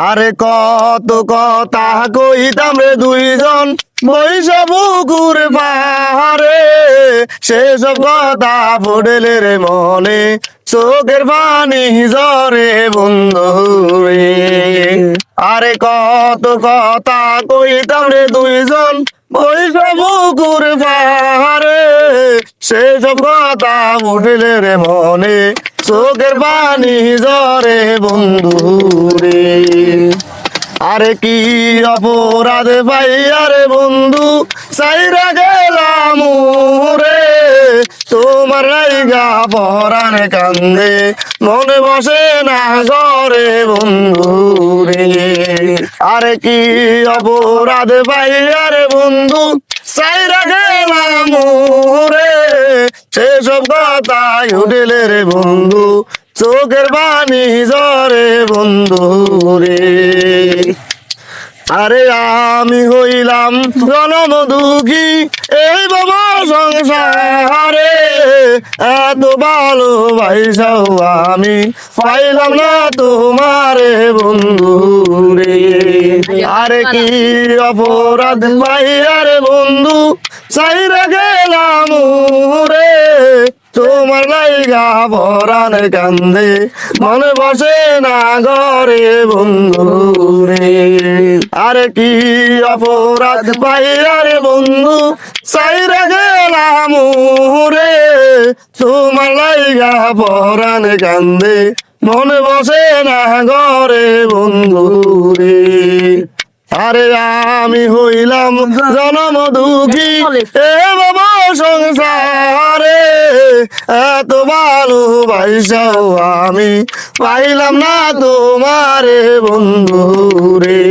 আরে কত কথা কইতাম রে দুইজন বৈশা পুকুর পাহাড়ে, সেসব কথা ফুটেলে রে মনে, চোখের পানি ঝরে বন্ধু রে। আরে কত কথা কইতাম রে দুইজন বৈশা পুকুর পাহাড়ে, সেসব কথা ফুটেলে রে মনে, চোখের পানি ঝরে বন্ধু রে। আরে কি অপরাধ ভাই আরে বন্ধু সাইরা গেলাম রে, তোমার লাইগা পরাণে কান্দে মনে বসে না ঘরে বন্ধু রে। আরে কি অপরাধ ভাই আরে বন্ধু সাইরা গেলাম রে, সেসব কথাই উঠেলে রে বন্ধু, চোখের পানি ঝরে বন্ধু রে। আরে আমি হইলাম জনম দুঃখী এই বাবা সংসারে, এত ভালোবাসাও আমি পাইলাম না তোমারে বন্ধু রে। আরে কি অপরাধ ভাই আরে বন্ধু চাইরা গেলাম রে, তোমার লাইগা পরাণে কান্দে মনে বসে না ঘরে বন্ধু রে। আরে কি অপরাধ পাই আরে বন্ধু চাইরা গেলাম রে, তোমার লাইগা পরাণে কান্দে মনে বসে না ঘরে বন্ধু রে। আরে আমি হইলাম জনম দুঃখী এ বাবা সংসারে, এত ভালোবাসাও আমি পাইলাম না তোমারে বন্ধু রে।